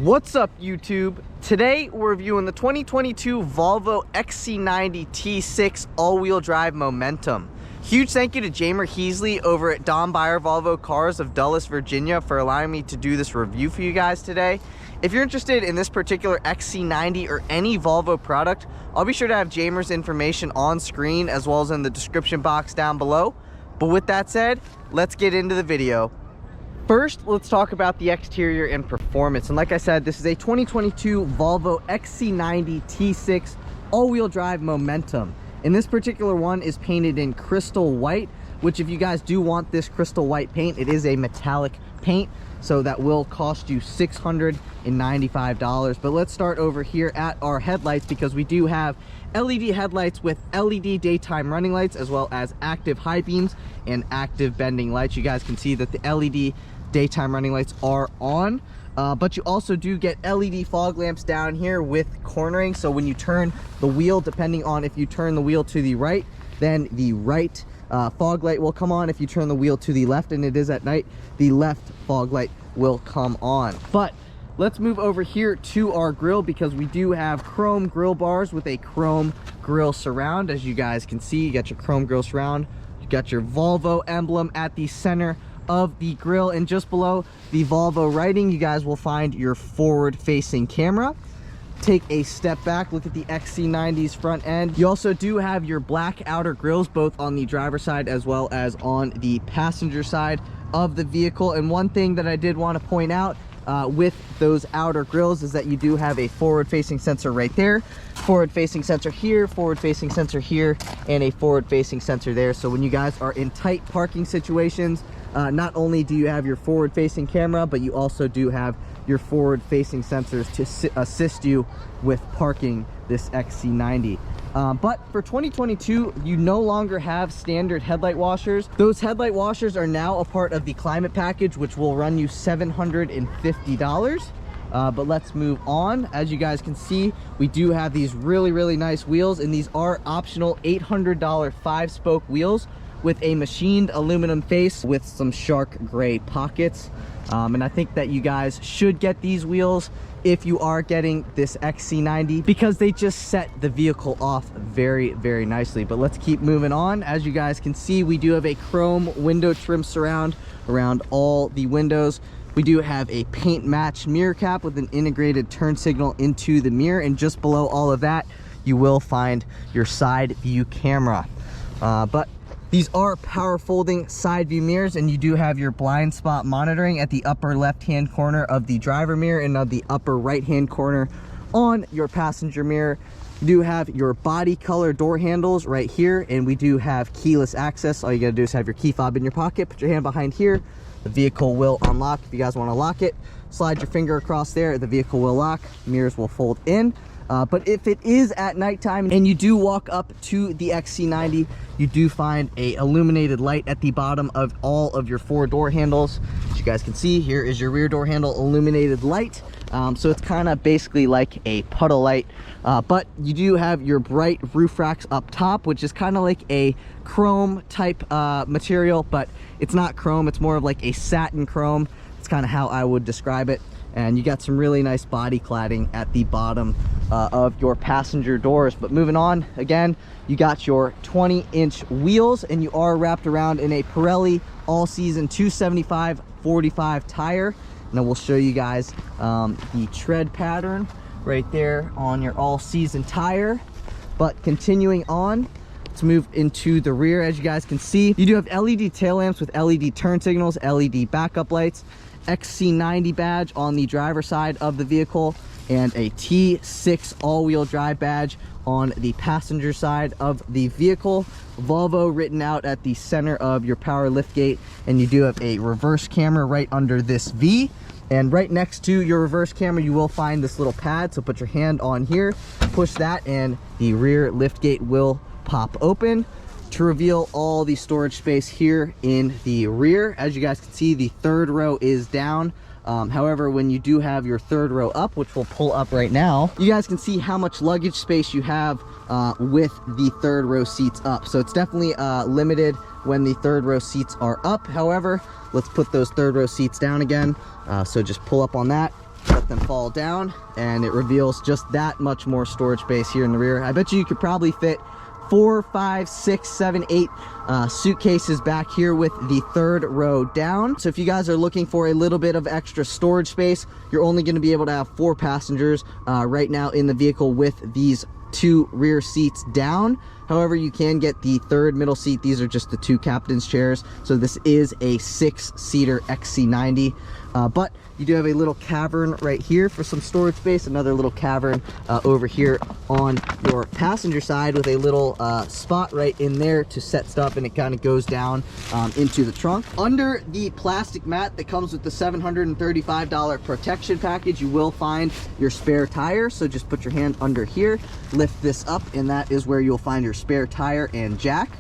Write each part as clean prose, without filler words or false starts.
What's up, YouTube? Today we're reviewing the 2022 Volvo XC90 T6 all-wheel drive Momentum. Huge thank you to Heasley over at Beyer Volvo Cars of Dulles, Virginia for allowing me to do this review for you guys today. If you're interested in this particular XC90 or any Volvo product, I'll be sure to have Jamer's information on screen as well as in the description box down below. But with that said, let's get into the video. First, let's talk about the exterior and performance. And like I said, this is a 2022 Volvo XC90 T6 all-wheel drive Momentum. And this particular one is painted in crystal white, which if you guys do want this crystal white paint, it is a metallic paint. So that will cost you $695. But let's start over here at our headlights, because we do have LED headlights with LED daytime running lights, as well as active high beams and active bending lights. You guys can see that the LED daytime running lights are on, but you also do get LED fog lamps down here with cornering. So when you turn the wheel, depending on if you turn the wheel to the right, then the right fog light will come on. If you turn the wheel to the left and it is at night, the left fog light will come on. But let's move over here to our grille, because we do have chrome grille bars with a chrome grille surround. As you guys can see, you got your chrome grille surround, you got your Volvo emblem at the center of the grille, and just below the Volvo writing, you guys will find your forward facing camera. Take a step back, look at the XC90's front end. You also do have your black outer grills, both on the driver's side as well as on the passenger side of the vehicle. And one thing that I did want to point out with those outer grills is that you do have a forward facing sensor right there, forward facing sensor here, forward facing sensor here, and a forward facing sensor there. So when you guys are in tight parking situations, not only do you have your forward facing camera, but you also do have your forward facing sensors to assist you with parking this XC90. But for 2022, you no longer have standard headlight washers. Those headlight washers are now a part of the climate package, which will run you $750. But let's move on. As you guys can see, we do have these really nice wheels, and these are optional $800 5-spoke wheels with a machined aluminum face with some shark gray pockets. And I think that you guys should get these wheels if you are getting this XC90, because they just set the vehicle off very nicely. But let's keep moving on. As you guys can see, we do have a chrome window trim surround around all the windows. We do have a paint match mirror cap with an integrated turn signal into the mirror, and just below all of that, you will find your side view camera. But these are power folding side view mirrors, and you do have your blind spot monitoring at the upper left hand corner of the driver mirror and of the upper right hand corner on your passenger mirror. You do have your body color door handles right here, and we do have keyless access. All you gotta do is have your key fob in your pocket, put your hand behind here, the vehicle will unlock. If you guys want to lock it, slide your finger across there, the vehicle will lock, mirrors will fold in. But if it is at nighttime and you do walk up to the XC90, you do find a illuminated light at the bottom of all of your four door handles. As you guys can see, here is your rear door handle illuminated light. So it's kind of basically like a puddle light, but you do have your bright roof racks up top, which is kind of like a chrome type material, but it's not chrome, it's more of like a satin chrome. It's kind of how I would describe it. And you got some really nice body cladding at the bottom of your passenger doors. But moving on, again, you got your 20-inch wheels, and you are wrapped around in a Pirelli all-season 275/45 tire. And I will show you guys the tread pattern right there on your all-season tire. But continuing on, let's move into the rear. As you guys can see, you do have LED tail lamps with LED turn signals, LED backup lights, XC90 badge on the driver's side of the vehicle, and a T6 all-wheel drive badge on the passenger side of the vehicle. Volvo written out at the center of your power lift gate, and you do have a reverse camera right under this V. And right next to your reverse camera, you will find this little pad. So put your hand on here, push that, and the rear lift gate will pop open to reveal all the storage space here in the rear. As you guys can see, the third row is down. However, when you do have your third row up, which we'll pull up right now, you guys can see how much luggage space you have with the third row seats up. So it's definitely limited when the third row seats are up. However, let's put those third row seats down again. So just pull up on that. let them fall down, and it reveals just that much more storage space here in the rear. I bet you could probably fit 4, 5, 6, 7, 8 suitcases back here with the third row down. So if you guys are looking for a little bit of extra storage space, you're only going to be able to have 4 passengers right now in the vehicle with these 2 rear seats down. However, you can get the third middle seat. These are just the 2 captain's chairs. So this is a 6-seater XC90. But you do have a little cavern right here for some storage space, another little cavern over here on your passenger side with a little spot right in there to set stuff, and it kind of goes down into the trunk. Under the plastic mat that comes with the $735 protection package, you will find your spare tire. So just put your hand under here, lift this up, and that is where you'll find your spare tire and jack.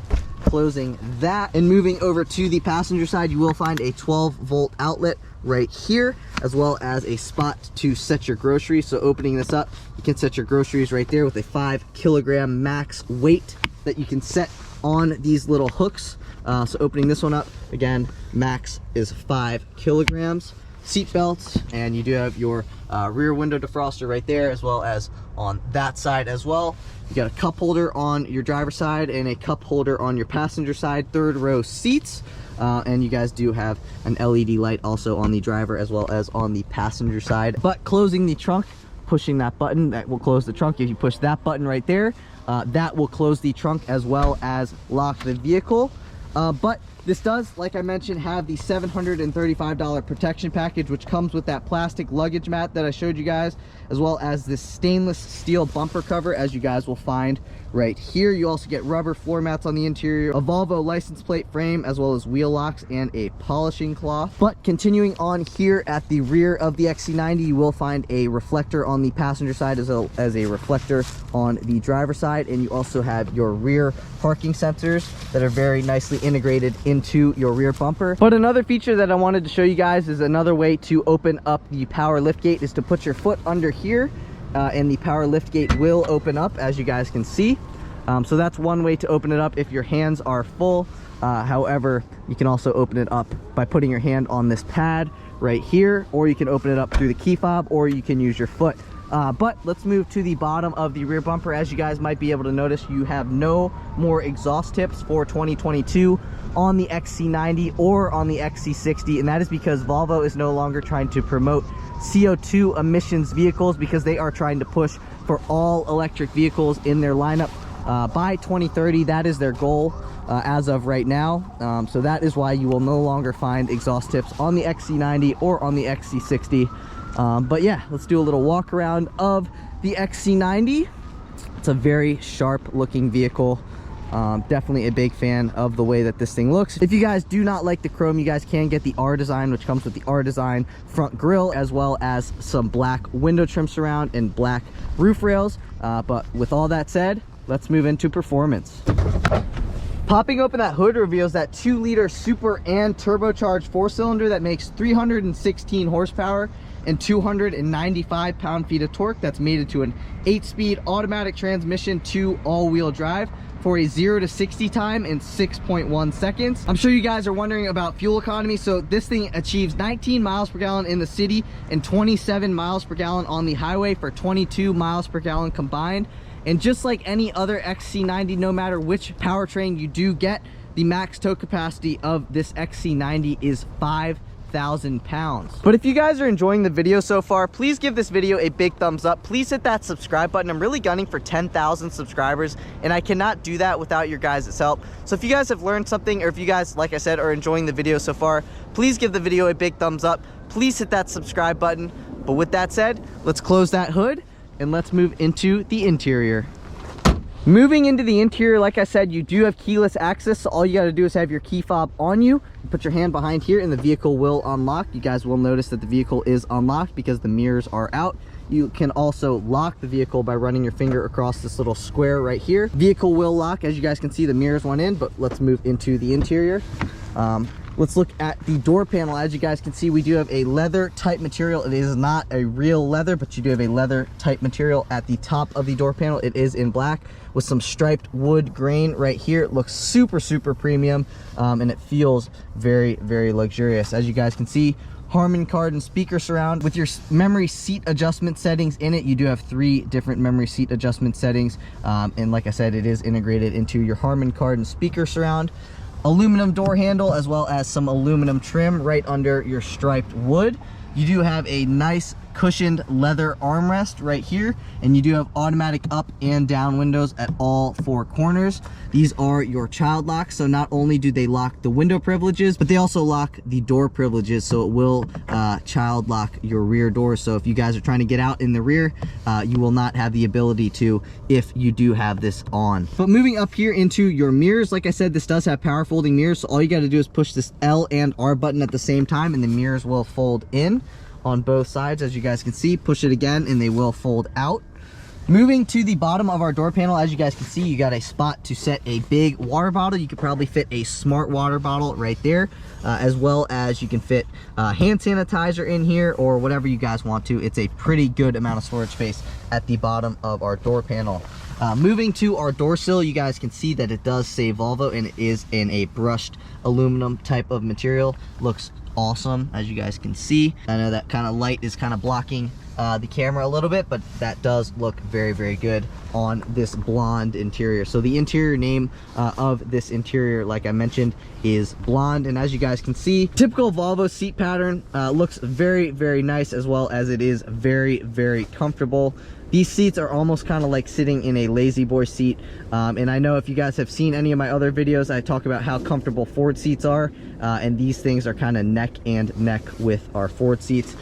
Closing that and moving over to the passenger side, you will find a 12-volt outlet right here, as well as a spot to set your groceries. So opening this up, you can set your groceries right there with a 5-kilogram max weight that you can set on these little hooks. So opening this one up, again, max is 5 kilograms. Seat belts, and you do have your rear window defroster right there, as well as on that side as well. You got a cup holder on your driver's side and a cup holder on your passenger side, third row seats. And you guys do have an LED light also on the driver as well as on the passenger side. But closing the trunk, pushing that button, that will close the trunk. If you push that button right there, that will close the trunk as well as lock the vehicle. But this does, like I mentioned, have the $735 protection package, which comes with that plastic luggage mat that I showed you guys, as well as this stainless steel bumper cover, as you guys will find right here. You also get rubber floor mats on the interior, a Volvo license plate frame, as well as wheel locks and a polishing cloth. But continuing on here at the rear of the XC90, you will find a reflector on the passenger side as well as a reflector on the driver's side, and you also have your rear parking sensors that are very nicely integrated into your rear bumper. But another feature that I wanted to show you guys is another way to open up the power lift gate is to put your foot under here, and the power lift gate will open up, as you guys can see. So that's one way to open it up if your hands are full. However, you can also open it up by putting your hand on this pad right here, or you can open it up through the key fob, or you can use your foot. But let's move to the bottom of the rear bumper. As you guys might be able to notice, you have no more exhaust tips for 2022 on the XC90 or on the XC60, and that is because Volvo is no longer trying to promote CO2 emissions vehicles, because they are trying to push for all electric vehicles in their lineup by 2030. That is their goal as of right now. So that is why you will no longer find exhaust tips on the XC90 or on the XC60. But yeah, let's do a little walk around of the XC90. It's a very sharp looking vehicle. Definitely a big fan of the way that this thing looks. If you guys do not like the chrome, you guys can get the R Design, which comes with the R Design front grille, as well as some black window trim surround and black roof rails. But with all that said, let's move into performance. Popping open that hood reveals that 2-liter super and turbocharged 4-cylinder that makes 316 horsepower and 295 pound-feet of torque. That's mated to an 8-speed automatic transmission to all-wheel drive for a 0 to 60 time in 6.1 seconds. I'm sure you guys are wondering about fuel economy. So this thing achieves 19 miles per gallon in the city and 27 miles per gallon on the highway for 22 miles per gallon combined. And just like any other XC90, no matter which powertrain you do get, the max tow capacity of this XC90 is 5,000 pounds. But if you guys are enjoying the video so far, please give this video a big thumbs up. Please hit that subscribe button. I'm really gunning for 10,000 subscribers, and I cannot do that without your guys' help. So if you guys have learned something, or if you guys, like I said, are enjoying the video so far, please give the video a big thumbs up. Please hit that subscribe button. But with that said, let's close that hood and let's move into the interior. Moving into the interior, like I said, you do have keyless access, so all you got to do is have your key fob on you. You put your hand behind here and the vehicle will unlock. You guys will notice that the vehicle is unlocked because the mirrors are out. You can also lock the vehicle by running your finger across this little square right here. Vehicle will lock. As you guys can see, the mirrors went in, but let's move into the interior. Let's look at the door panel. As you guys can see, we do have a leather type material. It is not a real leather, but you do have a leather type material at the top of the door panel. It is in black with some striped wood grain right here. It looks super, super premium, and it feels very, very luxurious. As you guys can see, Harman Kardon speaker surround. With your memory seat adjustment settings in it, you do have 3 different memory seat adjustment settings, and like I said, it is integrated into your Harman Kardon speaker surround. Aluminum door handle, as well as some aluminum trim right under your striped wood. You do have a nice cushioned leather armrest right here, and you do have automatic up and down windows at all 4 corners. These are your child locks, so not only do they lock the window privileges, but they also lock the door privileges, so it will child lock your rear doors. So if you guys are trying to get out in the rear, you will not have the ability to if you do have this on. But moving up here into your mirrors, like I said, this does have power folding mirrors, so all you got to do is push this L and R button at the same time, and the mirrors will fold in on both sides. As you guys can see, push it again and they will fold out. Moving to the bottom of our door panel, as you guys can see, you got a spot to set a big water bottle. You could probably fit a smart water bottle right there, as well as you can fit hand sanitizer in here or whatever you guys want to. It's a pretty good amount of storage space at the bottom of our door panel. Moving to our door sill, you guys can see that it does say Volvo, and it is in a brushed aluminum type of material. Looks awesome, as you guys can see. I know that kind of light is kind of blocking the camera a little bit, but that does look very, very good on this blonde interior. So the interior name of this interior, like I mentioned, is blonde, and as you guys can see, typical Volvo seat pattern. Looks very, very nice, as well as it is very, very comfortable. These seats are almost kind of like sitting in a lazy boy seat, and I know if you guys have seen any of my other videos, I talk about how comfortable Ford seats are, and these things are kind of neck and neck with our Ford seats.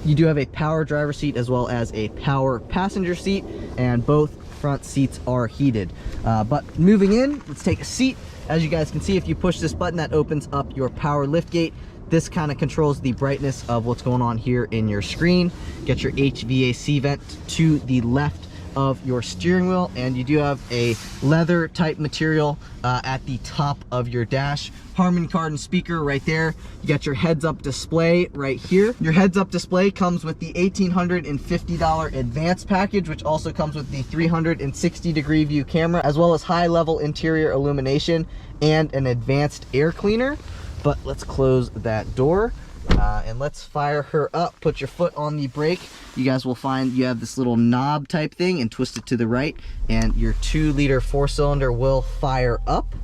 You do have a power driver seat as well as a power passenger seat, and both front seats are heated. But moving in, let's take a seat. As you guys can see, if you push this button, that opens up your power lift gate. This kind of controls the brightness of what's going on here in your screen. Get your HVAC vent to the left of your steering wheel, and you do have a leather type material at the top of your dash. Harman Kardon speaker right there. You got your heads up display right here. Your heads up display comes with the $1,850 advanced package, which also comes with the 360-degree view camera, as well as high level interior illumination and an advanced air cleaner. But let's close that door and let's fire her up. Put your foot on the brake. You guys will find you have this little knob type thing, and twist it to the right, and your 2-liter 4-cylinder will fire up.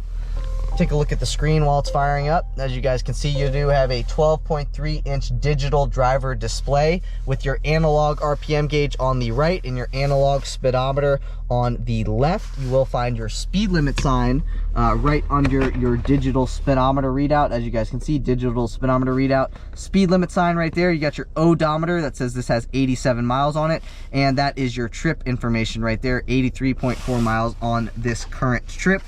Take a look at the screen while it's firing up. As you guys can see, you do have a 12.3-inch digital driver display with your analog RPM gauge on the right and your analog speedometer on the left. You will find your speed limit sign right under your digital speedometer readout. As you guys can see, digital speedometer readout, speed limit sign right there. You got your odometer that says this has 87 miles on it, and that is your trip information right there, 83.4 miles on this current trip.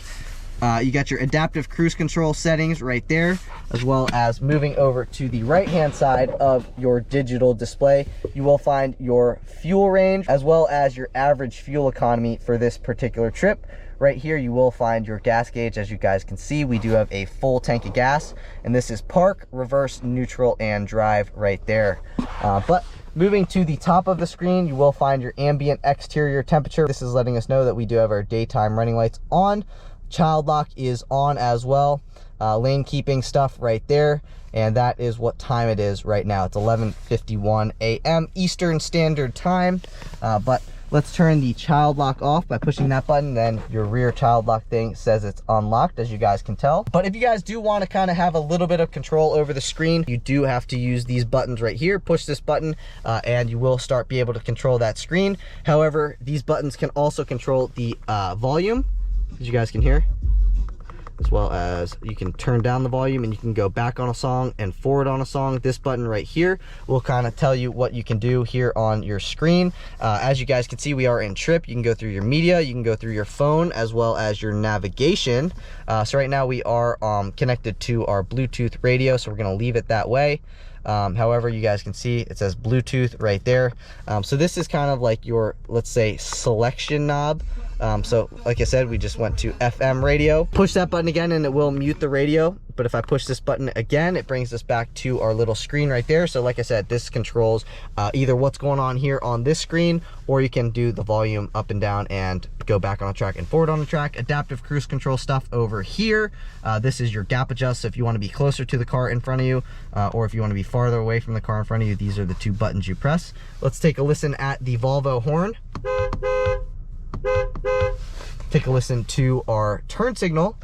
You got your adaptive cruise control settings right there, as well as moving over to the right hand side of your digital display, you will find your fuel range as well as your average fuel economy for this particular trip. Right here you will find your gas gauge. As you guys can see, we do have a full tank of gas, and this is park, reverse, neutral, and drive right there. But moving to the top of the screen, you will find your ambient exterior temperature. This is letting us know that we do have our daytime running lights on. Child lock is on as well. Lane keeping stuff right there, and that is what time it is right now. It's 11:51 a.m. Eastern Standard Time. But let's turn the child lock off by pushing that button. Then your rear child lock thing says it's unlocked, as you guys can tell. But if you guys do want to kind of have a little bit of control over the screen, you do have to use these buttons right here. Push this button and you will be able to control that screen. However, these buttons can also control the volume, as you guys can hear, as well as you can turn down the volume, and you can go back on a song and forward on a song. This button right here will kind of tell you what you can do here on your screen. As you guys can see, we are in trip. You can go through your media, you can go through your phone, as well as your navigation. So right now we are connected to our Bluetooth radio, so we're going to leave it that way. However, you guys can see it says Bluetooth right there. So this is kind of like your, let's say, selection knob So like I said, we just went to FM radio. Push that button again and it will mute the radio. But if I push this button again, it brings us back to our little screen right there. So like I said, this controls either what's going on here on this screen, or you can do the volume up and down and go back on a track and forward on the track. Adaptive cruise control stuff over here. This is your gap adjust. So if you want to be closer to the car in front of you, or if you want to be farther away from the car in front of you, these are the two buttons you press. Let's take a listen at the Volvo horn. Take a listen to our turn signal.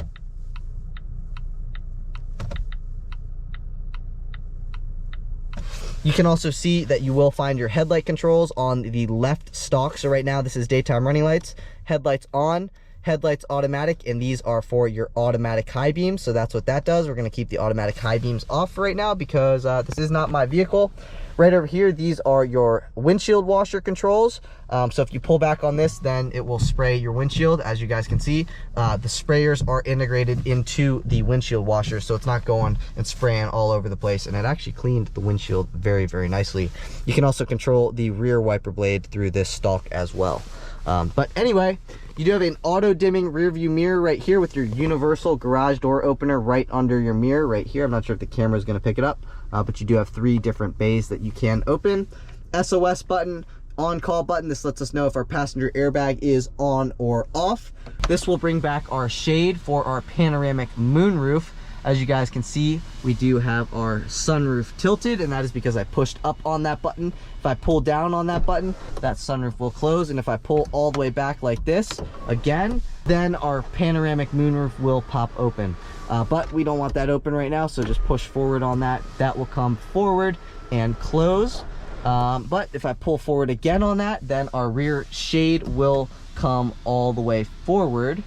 You can also see that you will find your headlight controls on the left stalk. So right now this is daytime running lights, headlights on, headlights automatic, and these are for your automatic high beams. So that's what that does. We're going to keep the automatic high beams off right now because this is not my vehicle. Right over here, these are your windshield washer controls. So if you pull back on this, then it will spray your windshield. As you guys can see, the sprayers are integrated into the windshield washer, so it's not going and spraying all over the place, and it actually cleaned the windshield very, very nicely. You can also control the rear wiper blade through this stalk as well. But anyway, you do have an auto dimming rear view mirror right here with your universal garage door opener right under your mirror right here. I'm not sure if the camera is going to pick it up, but you do have 3 different bays that you can open. SOS button, on-call button. This lets us know if our passenger airbag is on or off. This will bring back our shade for our panoramic moonroof. As you guys can see, we do have our sunroof tilted, and that is because I pushed up on that button. If I pull down on that button, that sunroof will close, and if I pull all the way back like this, again, then our panoramic moonroof will pop open. But we don't want that open right now, so just push forward on that. That will come forward and close. But if I pull forward again on that, then our rear shade will come all the way forward,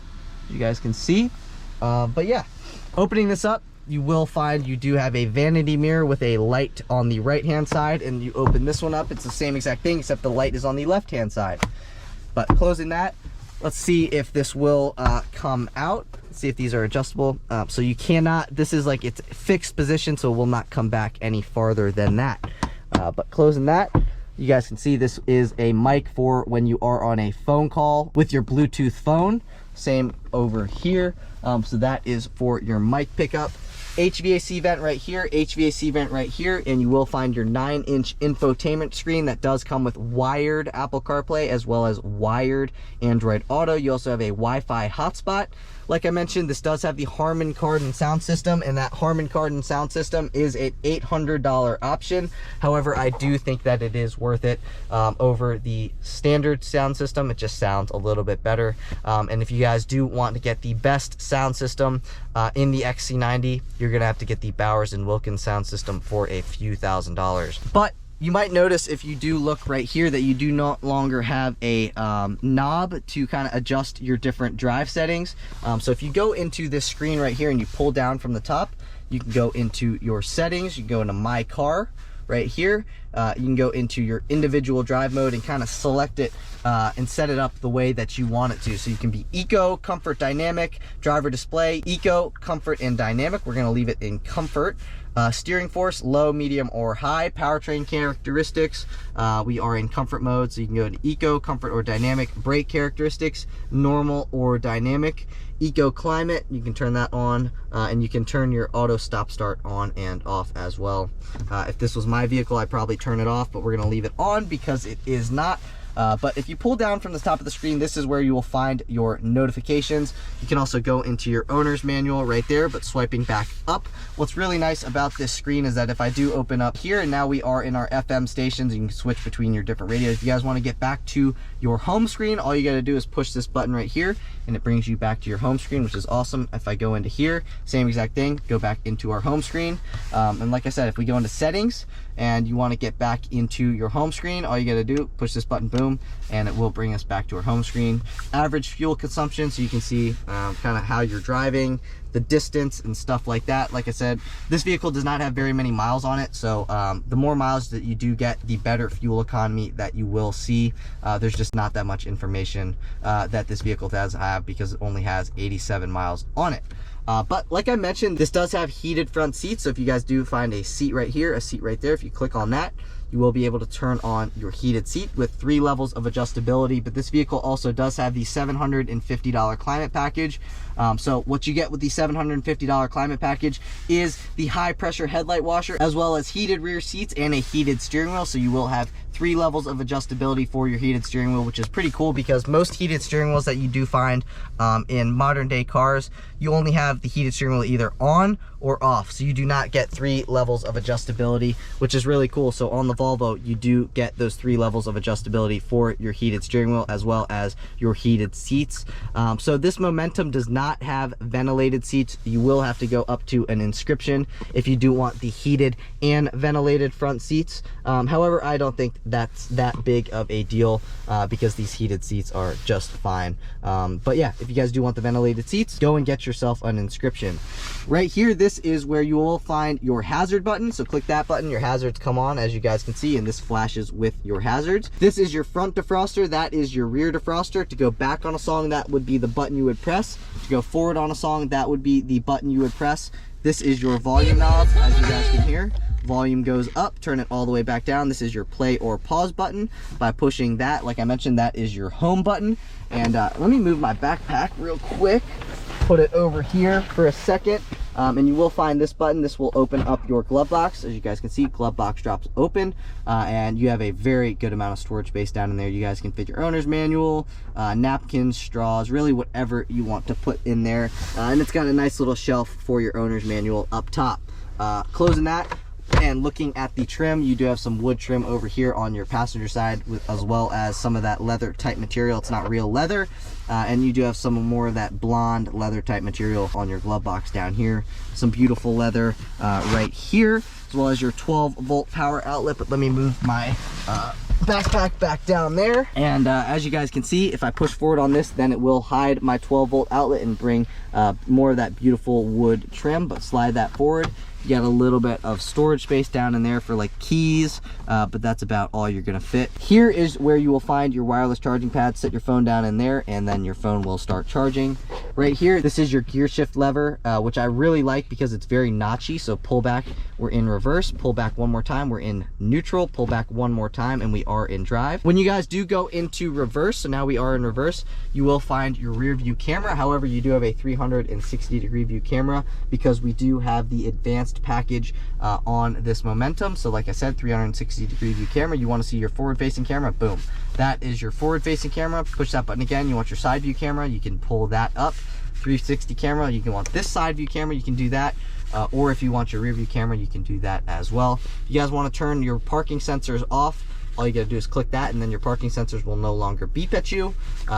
as you guys can see. But yeah. Opening this up, you will find you do have a vanity mirror with a light on the right hand side, and you open this one up, it's the same exact thing except the light is on the left hand side. But closing that, let's see if this will come out. Let's see if these are adjustable. So you cannot, this is like it's fixed position, so it will not come back any farther than that. But closing that, you guys can see this is a mic for when you are on a phone call with your Bluetooth phone. Same over here. So that is for your mic pickup. HVAC vent right here, HVAC vent right here, and you will find your 9-inch infotainment screen that does come with wired Apple CarPlay as well as wired Android Auto. You also have a Wi-Fi hotspot. Like I mentioned, this does have the Harman Kardon sound system, and that Harman Kardon sound system is an $800 option. However, I do think that it is worth it over the standard sound system. It just sounds a little bit better. And if you guys do want to get the best sound system in the XC90, you're gonna have to get the Bowers & Wilkins sound system for a few $1,000s. But you might notice if you do look right here that you do no longer have a knob to kind of adjust your different drive settings. So if you go into this screen right here and you pull down from the top, you can go into your settings, you can go into My Car right here. You can go into your individual drive mode and kind of select it and set it up the way that you want it to. So you can be Eco, Comfort, Dynamic, Driver Display, Eco, Comfort, and Dynamic. We're going to leave it in Comfort. Steering force, low, medium, or high. Powertrain characteristics, we are in comfort mode, so you can go to Eco, Comfort, or Dynamic. Brake characteristics, normal or dynamic. Eco climate, you can turn that on, and you can turn your auto stop start on and off as well. If this was my vehicle, I'd probably turn it off, but we're going to leave it on because it is not. But if you pull down from the top of the screen, this is where you will find your notifications. You can also go into your owner's manual right there, but swiping back up. What's really nice about this screen is that if I do open up here, and now we are in our FM stations, you can switch between your different radios. If you guys want to get back to your home screen, all you got to do is push this button right here, and it brings you back to your home screen, which is awesome. If I go into here, same exact thing, go back into our home screen. And like I said, if we go into settings and you want to get back into your home screen, all you got to do, push this button, boom, and it will bring us back to our home screen. Average fuel consumption, so you can see kind of how you're driving, the distance and stuff like that. Like I said, this vehicle does not have very many miles on it, so the more miles that you do get, the better fuel economy that you will see. There's just not that much information that this vehicle does have because it only has 87 miles on it. But like I mentioned, this does have heated front seats, so if you guys do find a seat right here, a seat right there, if you click on that, you will be able to turn on your heated seat with 3 levels of adjustability. But this vehicle also does have the $750 climate package. So what you get with the $750 climate package is the high pressure headlight washer, as well as heated rear seats and a heated steering wheel. So you will have 3 levels of adjustability for your heated steering wheel, which is pretty cool because most heated steering wheels that you do find in modern day cars, you only have the heated steering wheel either on or off. So you do not get 3 levels of adjustability, which is really cool. So on the Volvo, you do get those 3 levels of adjustability for your heated steering wheel as well as your heated seats. So this Momentum does not have ventilated seats. You will have to go up to an inscription if you do want the heated and ventilated front seats. However, I don't think that's that big of a deal because these heated seats are just fine. But yeah, if you guys do want the ventilated seats, go and get yourself an inscription. Right here, this is where you will find your hazard button. So click that button, your hazards come on, as you guys can see, and this flashes with your hazards. This is your front defroster, that is your rear defroster. To go back on a song, that would be the button you would press. To go forward on a song, that would be the button you would press. This is your volume knob, as you guys can hear. Volume goes up, turn it all the way back down. This is your play or pause button. By pushing that, like I mentioned, that is your home button. And let me move my backpack real quick, put it over here for a second. And you will find this button. This will open up your glove box. As you guys can see, glove box drops open, and you have a very good amount of storage space down in there. You guys can fit your owner's manual, napkins, straws, really whatever you want to put in there. And it's got a nice little shelf for your owner's manual up top. Closing that, and looking at the trim, you do have some wood trim over here on your passenger side, as well as some of that leather type material. It's not real leather, and you do have some more of that blonde leather type material on your glove box down here. Some beautiful leather right here, as well as your 12-volt power outlet. But let me move my backpack back down there, and as you guys can see, if I push forward on this, then it will hide my 12-volt outlet and bring more of that beautiful wood trim. But slide that forward, you got a little bit of storage space down in there for like keys, but that's about all you're gonna fit. Here is where you will find your wireless charging pad. Set your phone down in there and then your phone will start charging. Right here, this is your gear shift lever, which I really like because it's very notchy. So pull back, we're in reverse, pull back one more time, we're in neutral, pull back one more time, and we are in drive. When you guys do go into reverse, so now we are in reverse, you will find your rear view camera. However, you do have a 360-degree view camera because we do have the advanced package on this Momentum. So like I said, 360-degree view camera. You want to see your forward facing camera, boom, that is your forward facing camera. Push that button again. You want your side view camera, you can pull that up. 360 camera, you can want this side view camera, you can do that, or if you want your rear view camera, you can do that as well. If you guys want to turn your parking sensors off, all you gotta do is click that, and then your parking sensors will no longer beep at you.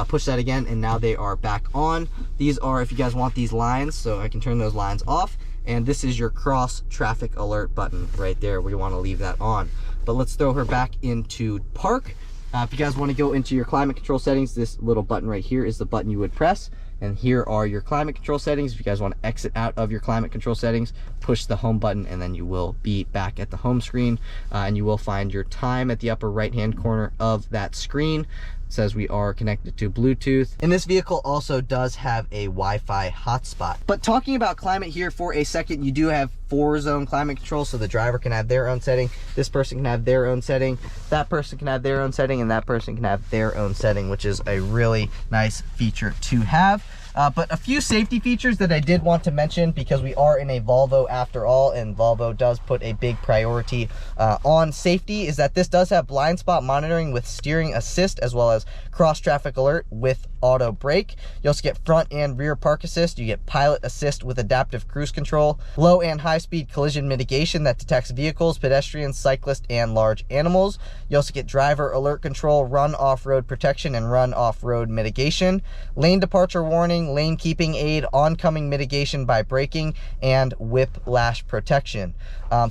Push that again, and now they are back on. These are, if you guys want these lines, so I can turn those lines off. And this is your cross traffic alert button right there. We want to leave that on. But let's throw her back into park. If you guys want to go into your climate control settings, this little button right here is the button you would press. And here are your climate control settings. If you guys want to exit out of your climate control settings, push the home button, and then you will be back at the home screen. And you will find your time at the upper right hand corner of that screen. It says we are connected to Bluetooth, and this vehicle also does have a Wi-Fi hotspot. But talking about climate here for a second, you do have 4-zone climate control, so the driver can have their own setting, this person can have their own setting, that person can have their own setting, and that person can have their own setting, which is a really nice feature to have. But a few safety features that I did want to mention, because we are in a Volvo after all, and Volvo does put a big priority on safety, is that this does have blind spot monitoring with steering assist, as well as cross traffic alert with auto brake. You also get front and rear park assist. You get pilot assist with adaptive cruise control, low and high speed collision mitigation that detects vehicles, pedestrians, cyclists, and large animals. You also get driver alert control, run off-road protection, and run off-road mitigation, lane departure warning, lane keeping aid, oncoming mitigation by braking, and whiplash protection.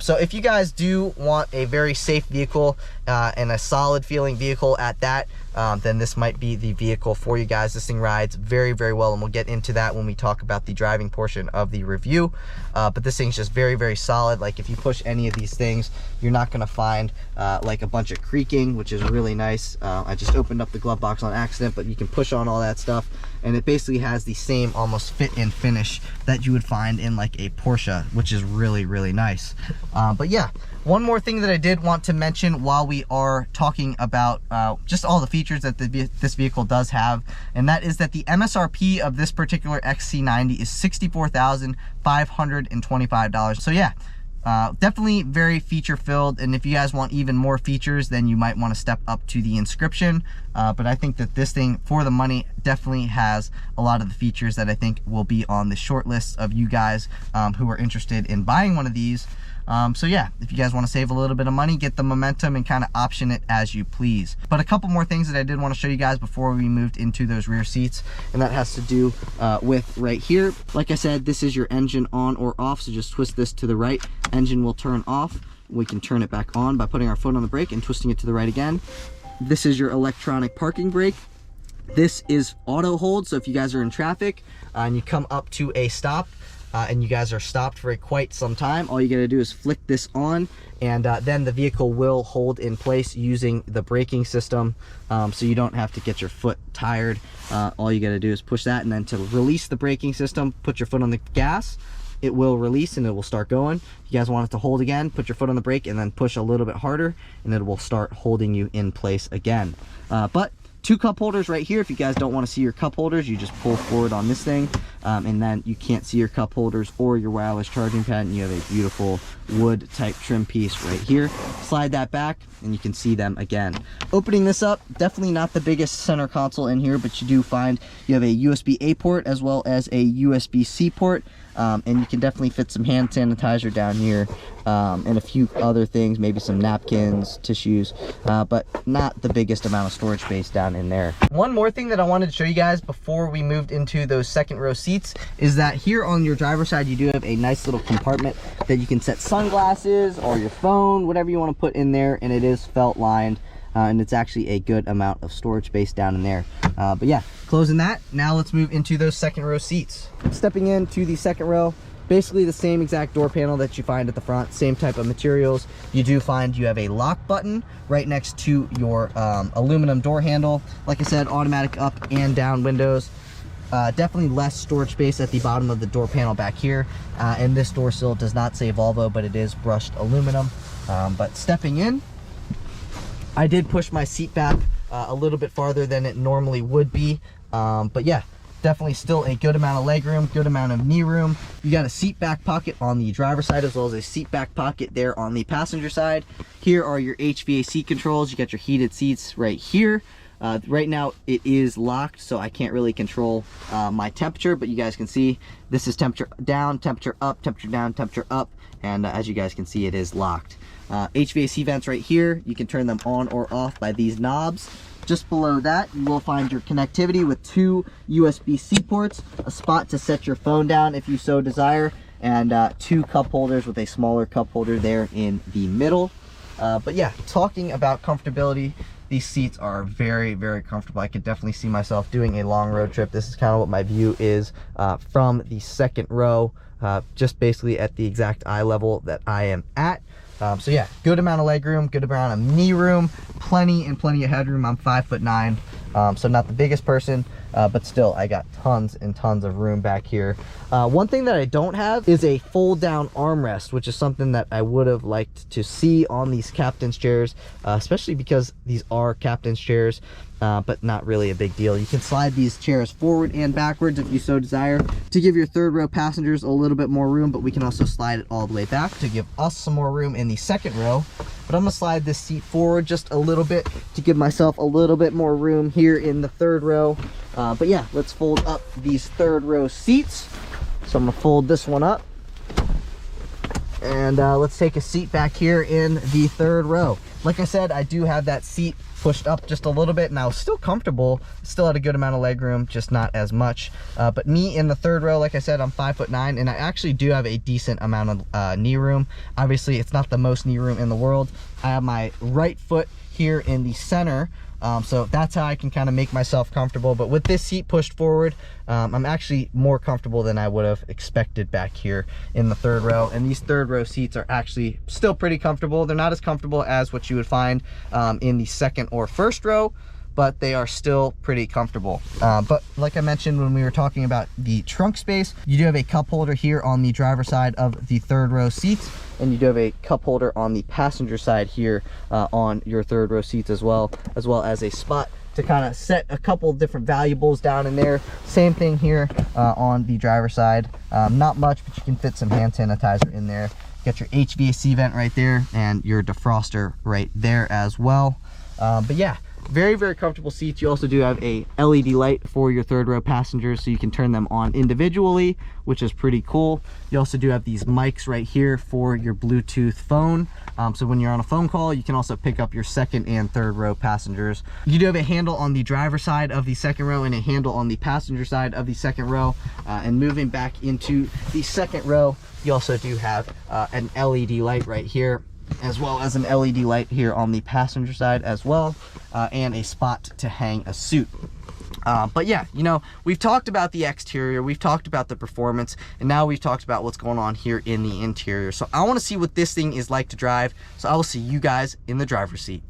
So if you guys do want a very safe vehicle and a solid feeling vehicle at that, then this might be the vehicle for you guys. This thing rides very, very well, and we'll get into that when we talk about the driving portion of the review. But this thing's just very, very solid. Like if you push any of these things, you're not gonna find like a bunch of creaking, which is really nice. I just opened up the glove box on accident, but you can push on all that stuff, and it basically has the same almost fit and finish that you would find in like a Porsche, which is really, really nice. But yeah, One more thing that I did want to mention while we are talking about just all the features that this vehicle does have, and that is that the MSRP of this particular XC90 is $64,525. So yeah, definitely very feature filled, and if you guys want even more features, then you might want to step up to the Inscription, but I think that this thing, for the money, definitely has a lot of the features that I think will be on the short list of you guys who are interested in buying one of these. So yeah, if you guys want to save a little bit of money, get the Momentum and kind of option it as you please. But a couple more things that I did want to show you guys before we moved into those rear seats, and that has to do with right here. Like I said, this is your engine on or off, so just twist this to the right, engine will turn off. We can turn it back on by putting our foot on the brake and twisting it to the right again. This is your electronic parking brake. This is auto hold, so if you guys are in traffic and you come up to a stop, and you guys are stopped for quite some time, all you gotta do is flick this on, and then the vehicle will hold in place using the braking system, so you don't have to get your foot tired. All you gotta do is push that, and then to release the braking system, put your foot on the gas, it will release and it will start going. If you guys want it to hold again, put your foot on the brake and then push a little bit harder, and it will start holding you in place again. But 2 cup holders right here. If you guys don't want to see your cup holders, you just pull forward on this thing, and then you can't see your cup holders or your wireless charging pad, and you have a beautiful wood type trim piece right here. Slide that back and you can see them again. Opening this up, definitely not the biggest center console in here, but you do find you have a USB-A port as well as a USB-C port, and you can definitely fit some hand sanitizer down here, and a few other things, maybe some napkins, tissues, but not the biggest amount of storage space down in there. One more thing that I wanted to show you guys before we moved into those second row seats is that here on your driver's side, you do have a nice little compartment that you can set sunglasses or your phone, whatever you want to put in there, and it is felt lined. And it's actually a good amount of storage space down in there. But yeah, closing that, now let's move into those second row seats. Stepping into the second row, basically the same exact door panel that you find at the front, same type of materials. You do find you have a lock button right next to your aluminum door handle. Like I said, automatic up and down windows. Definitely less storage space at the bottom of the door panel back here. And this door sill does not say Volvo, but it is brushed aluminum. But stepping in, I did push my seat back a little bit farther than it normally would be, but yeah, definitely still a good amount of leg room, good amount of knee room. You got a seat back pocket on the driver's side as well as a seat back pocket there on the passenger side. Here are your HVAC controls. You got your heated seats right here. Right now it is locked, so I can't really control my temperature, but you guys can see this is temperature down, temperature up, temperature down, temperature up, and as you guys can see, it is locked. HVAC vents right here, you can turn them on or off by these knobs. Just below that, you will find your connectivity with 2 USB-C ports, a spot to set your phone down if you so desire, and 2 cup holders with a smaller cup holder there in the middle. But yeah, talking about comfortability, these seats are very, very comfortable. I could definitely see myself doing a long road trip. This is kind of what my view is from the second row, just basically at the exact eye level that I am at. So yeah, good amount of leg room, good amount of knee room, plenty of headroom. I'm 5'9", so not the biggest person, but still I got tons and tons of room back here. One thing that I don't have is a fold down armrest, which is something that I would have liked to see on these captain's chairs, especially because these are captain's chairs, but not really a big deal. You can slide these chairs forward and backwards if you so desire to give your third row passengers a little bit more room, but we can also slide it all the way back to give us some more room in the second row. But I'm gonna slide this seat forward just a little bit to give myself a little bit more room here in the third row. But yeah, let's fold up these third row seats. So I'm gonna fold this one up, and let's take a seat back here in the third row. Like I said, I do have that seat pushed up just a little bit. Now, still comfortable, still had a good amount of leg room, just not as much. But me in the third row, like I said, I'm 5'9", and I actually do have a decent amount of knee room. Obviously, it's not the most knee room in the world. I have my right foot here in the center, so that's how I can kind of make myself comfortable. But with this seat pushed forward, I'm actually more comfortable than I would have expected back here in the third row. And these third row seats are actually still pretty comfortable. They're not as comfortable as what you would find in the second or first row, but they are still pretty comfortable. But like I mentioned when we were talking about the trunk space, you do have a cup holder here on the driver's side of the third row seats, and you do have a cup holder on the passenger side here on your third row seats as well as a spot to kind of set a couple different valuables down in there. Same thing here on the driver's side. Not much, but you can fit some hand sanitizer in there. Got your HVAC vent right there and your defroster right there as well. But yeah, very, very comfortable seats. You also do have a LED light for your third row passengers, so you can turn them on individually, which is pretty cool. You also do have these mics right here for your Bluetooth phone. So when you're on a phone call, you can also pick up your second and third row passengers. You do have a handle on the driver's side of the second row and a handle on the passenger side of the second row. And moving back into the second row, you also do have an LED light right here, as well as an LED light here on the passenger side as well, and a spot to hang a suit. But yeah, you know, we've talked about the exterior, we've talked about the performance, and now we've talked about what's going on here in the interior. So I want to see what this thing is like to drive, so I will see you guys in the driver's seat.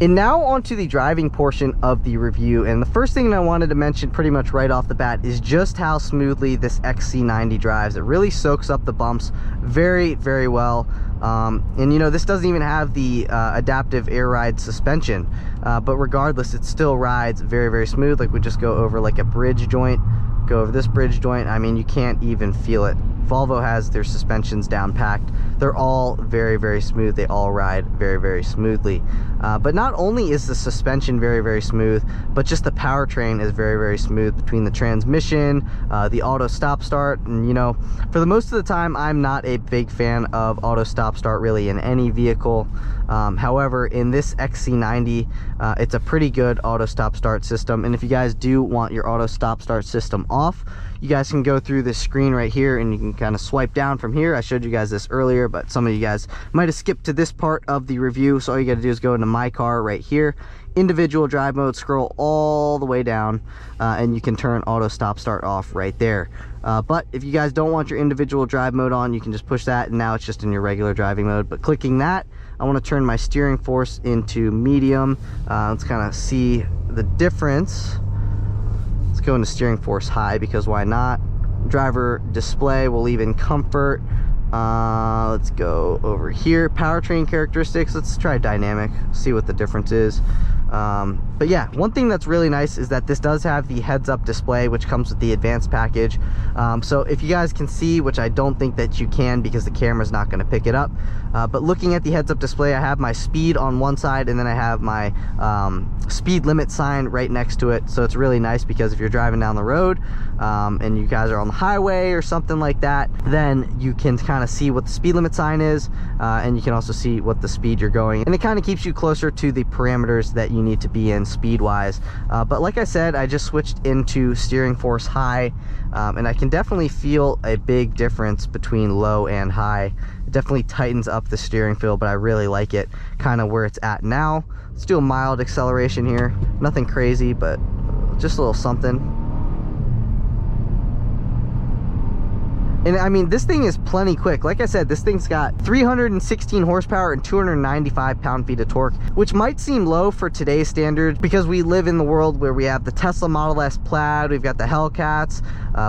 And now onto the driving portion of the review, and the first thing I wanted to mention pretty much right off the bat is just how smoothly this XC90 drives. It really soaks up the bumps very, very well. And you know, this doesn't even have the adaptive air ride suspension, but regardless, it still rides very, very smooth. Like we just go over like a bridge joint, go over this bridge joint, I mean, you can't even feel it. Volvo has their suspensions down packed. They're all very, very smooth. They all ride very, very smoothly. But not only is the suspension very, very smooth, but just the powertrain is very, very smooth between the transmission, the auto stop start. And you know, for the most of the time, I'm not a big fan of auto stop start really in any vehicle. However, in this XC90, it's a pretty good auto stop start system. And if you guys do want your auto stop start system off, you guys can go through this screen right here and you can kind of swipe down from here. I showed you guys this earlier, but some of you guys might have skipped to this part of the review. So all you got to do is go into My Car right here, individual drive mode, scroll all the way down, and you can turn auto stop start off right there. But if you guys don't want your individual drive mode on, you can just push that and now it's just in your regular driving mode. But clicking that, I want to turn my steering force into medium. Let's kind of see the difference. Let's go into steering force high, because why not? Driver display, we'll leave in comfort. Let's go over here, powertrain characteristics, let's try dynamic, see what the difference is. But yeah, one thing that's really nice is that this does have the heads-up display, which comes with the advanced package. So if you guys can see, which I don't think that you can because the camera's not going to pick it up, but looking at the heads-up display, I have my speed on one side and then I have my speed limit sign right next to it. So it's really nice because if you're driving down the road and you guys are on the highway or something like that, then you can kind of see what the speed limit sign is, and you can also see what the speed you're going, and it kind of keeps you closer to the parameters that you need to be in speed wise. But like I said, I just switched into steering force high, and I can definitely feel a big difference between low and high. It definitely tightens up the steering feel, but I really like it kind of where it's at now. Let's do a mild acceleration here, nothing crazy, but just a little something. And I mean, this thing is plenty quick. Like I said, this thing's got 316 horsepower and 295 pound-feet of torque, which might seem low for today's standards because we live in the world where we have the Tesla Model S Plaid, we've got the Hellcats,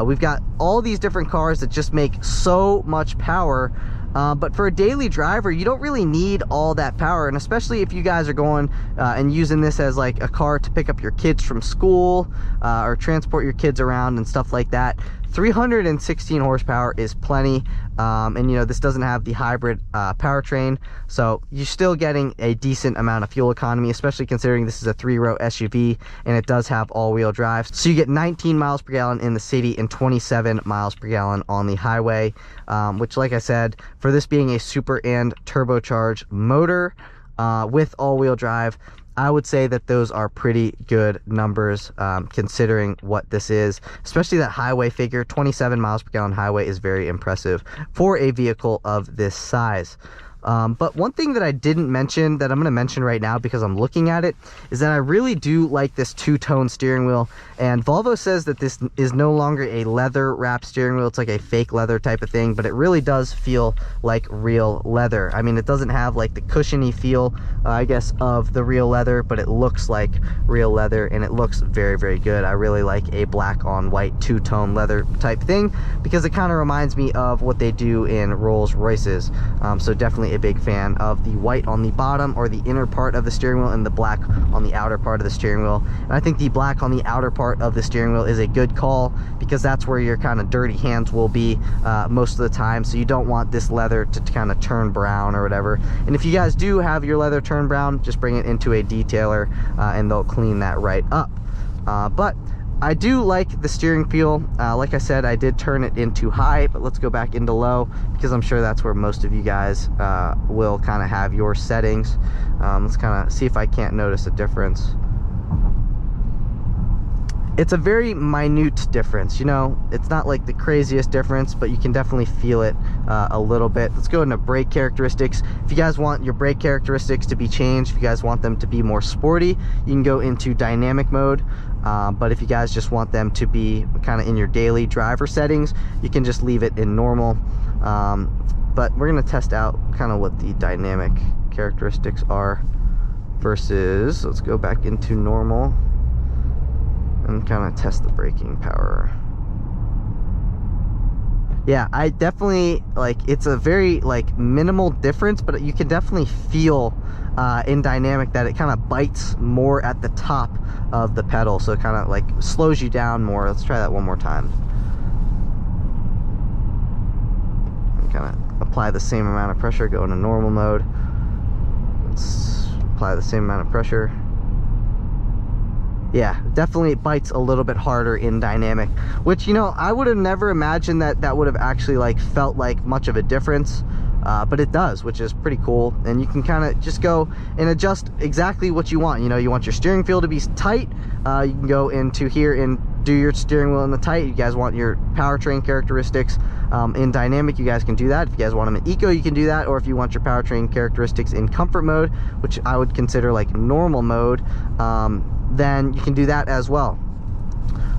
we've got all these different cars that just make so much power. But for a daily driver, you don't really need all that power, and especially if you guys are going and using this as like a car to pick up your kids from school or transport your kids around and stuff like that. 316 horsepower is plenty, and you know, this doesn't have the hybrid powertrain, so you're still getting a decent amount of fuel economy, especially considering this is a 3-row SUV and it does have all-wheel drive. So you get 19 miles per gallon in the city and 27 miles per gallon on the highway, which, like I said, for this being a super and turbocharged motor with all-wheel drive, I would say that those are pretty good numbers, considering what this is, especially that highway figure. 27 miles per gallon highway is very impressive for a vehicle of this size. But one thing that I didn't mention that I'm going to mention right now because I'm looking at it is that I really do like this two-tone steering wheel. And Volvo says that this is no longer a leather wrap steering wheel. It's like a fake leather type of thing, but it really does feel like real leather. I mean, it doesn't have like the cushiony feel, I guess, of the real leather, but it looks like real leather and it looks very, very good. I really like a black on white two-tone leather type thing because it kind of reminds me of what they do in Rolls Royces. So definitely a big fan of the white on the bottom or the inner part of the steering wheel and the black on the outer part of the steering wheel. And I think the black on the outer part of the steering wheel is a good call because that's where your kind of dirty hands will be most of the time. So you don't want this leather to kind of turn brown or whatever. And if you guys do have your leather turn brown, just bring it into a detailer and they'll clean that right up. But I do like the steering feel. Like I said, I did turn it into high, but let's go back into low because I'm sure that's where most of you guys will kind of have your settings. Let's kind of see if I can't notice a difference. It's a very minute difference, you know, it's not like the craziest difference, but you can definitely feel it a little bit. Let's go into brake characteristics. If you guys want your brake characteristics to be changed, if you guys want them to be more sporty, you can go into dynamic mode. But if you guys just want them to be kind of in your daily driver settings, you can just leave it in normal. But we're going to test out kind of what the dynamic characteristics are versus, let's go back into normal and kind of test the braking power. Yeah, I definitely like, it's a very like minimal difference, but you can definitely feel in dynamic that it kind of bites more at the top of the pedal, so it kind of like slows you down more. Let's try that one more time and kind of apply the same amount of pressure. Go into normal mode. Let's apply the same amount of pressure. Yeah, definitely bites a little bit harder in dynamic, which, you know, I would have never imagined that that would have actually like felt like much of a difference, but it does, which is pretty cool. And you can kind of just go and adjust exactly what you want. You know, you want your steering feel to be tight, you can go into here and do your steering wheel in the tight. You guys want your powertrain characteristics in dynamic, you guys can do that. If you guys want them in eco, you can do that. Or if you want your powertrain characteristics in comfort mode, which I would consider like normal mode, then you can do that as well.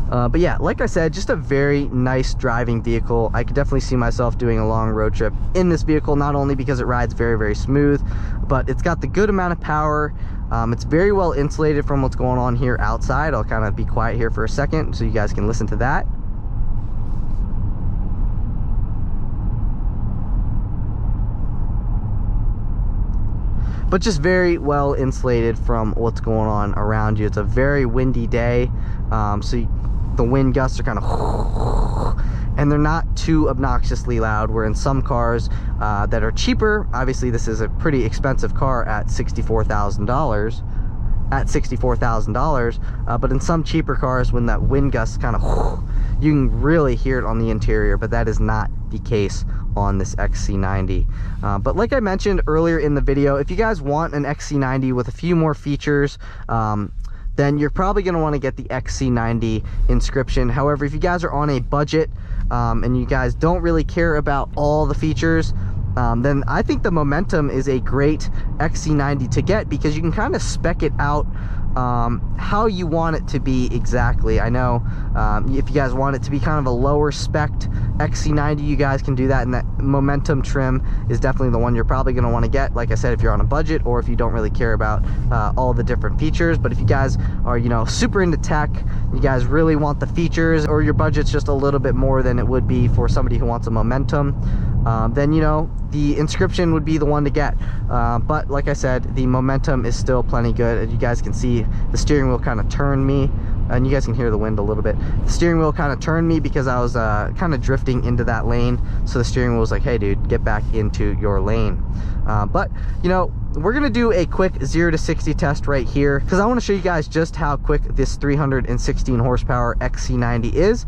But yeah, like I said, just a very nice driving vehicle. I could definitely see myself doing a long road trip in this vehicle, not only because it rides very, very smooth, but it's got the good amount of power. It's very well insulated from what's going on here outside. I'll kind of be quiet here for a second so you guys can listen to that. But just very well insulated from what's going on around you. It's a very windy day, so the wind gusts are kind of, and they're not too obnoxiously loud. Where in some cars that are cheaper, obviously this is a pretty expensive car at $64,000. But in some cheaper cars, when that wind gust kind of, you can really hear it on the interior, but that is not the case on this XC90. But like I mentioned earlier in the video, if you guys want an XC90 with a few more features, then you're probably going to want to get the XC90 Inscription. However, if you guys are on a budget and you guys don't really care about all the features, then I think the Momentum is a great XC90 to get, because you can kind of spec it out how you want it to be exactly. I know if you guys want it to be kind of a lower spec XC90, you guys can do that, and that Momentum trim is definitely the one you're probably going to want to get, like I said, if you're on a budget or if you don't really care about all the different features. But if you guys are, you know, super into tech, you guys really want the features, or your budget's just a little bit more than it would be for somebody who wants a Momentum, then, you know, the Inscription would be the one to get. But like I said, the Momentum is still plenty good. As you guys can see, the steering wheel kind of turned me, and you guys can hear the wind a little bit. The steering wheel kind of turned me because I was kind of drifting into that lane, so the steering wheel was like, hey dude, get back into your lane. But you know, we're gonna do a quick 0 to 60 test right here, because I want to show you guys just how quick this 316 horsepower XC90 is.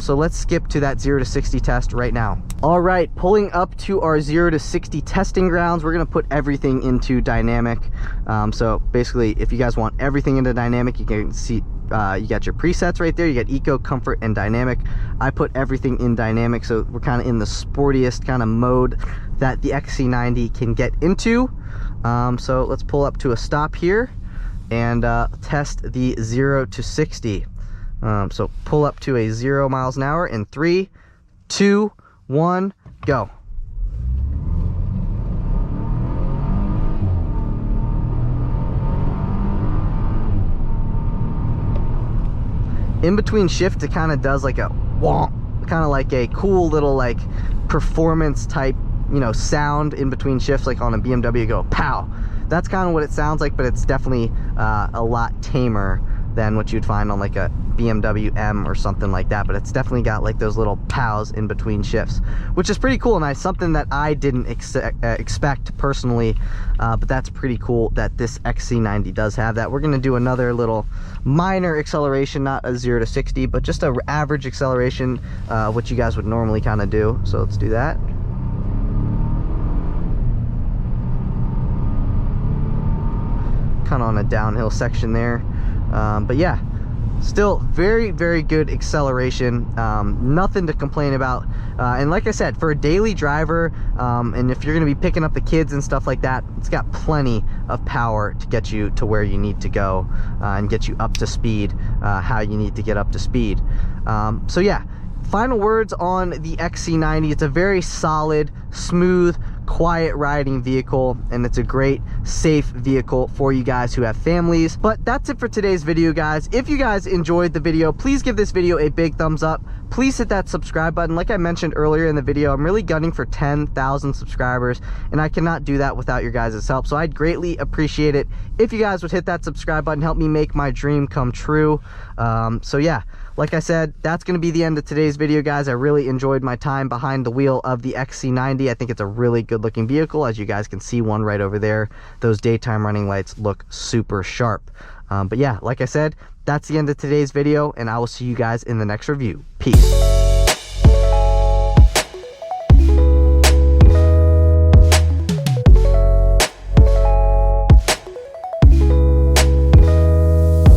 So let's skip to that 0 to 60 test right now. All right, pulling up to our 0 to 60 testing grounds. We're gonna put everything into dynamic. So basically, if you guys want everything into dynamic, you can see you got your presets right there. You got eco, comfort, and dynamic. I put everything in dynamic, so we're kind of in the sportiest kind of mode that the XC90 can get into. So let's pull up to a stop here and test the 0 to 60. So pull up to a 0 miles an hour in 3, 2, 1, go. In between shifts, it kind of does like a womp, kind of like a cool little like performance type, you know, sound in between shifts, like on a BMW, go pow. That's kind of what it sounds like, but it's definitely a lot tamer than what you'd find on like a BMW M or something like that. But it's definitely got like those little pows in between shifts, which is pretty cool. And it's something that I didn't expect personally, but that's pretty cool that this XC90 does have that. We're gonna do another little minor acceleration, not a 0 to 60, but just an average acceleration, what you guys would normally kind of do. So let's do that. Kind of on a downhill section there. But yeah, still very, very good acceleration. Nothing to complain about. And like I said, for a daily driver, and if you're going to be picking up the kids and stuff like that, it's got plenty of power to get you to where you need to go, and get you up to speed, how you need to get up to speed. So yeah, final words on the XC90. It's a very solid, smooth, quiet riding vehicle, and it's a great safe vehicle for you guys who have families. But that's it for today's video, guys. If you guys enjoyed the video, please give this video a big thumbs up. Please hit that subscribe button. Like I mentioned earlier in the video, I'm really gunning for 10,000 subscribers, and I cannot do that without your guys' help. So I'd greatly appreciate it if you guys would hit that subscribe button, help me make my dream come true. So yeah, like I said, that's going to be the end of today's video, guys. I really enjoyed my time behind the wheel of the XC90. I think it's a really good looking vehicle. As you guys can see, one right over there, those daytime running lights look super sharp. But yeah, like I said, that's the end of today's video, and I will see you guys in the next review. Peace.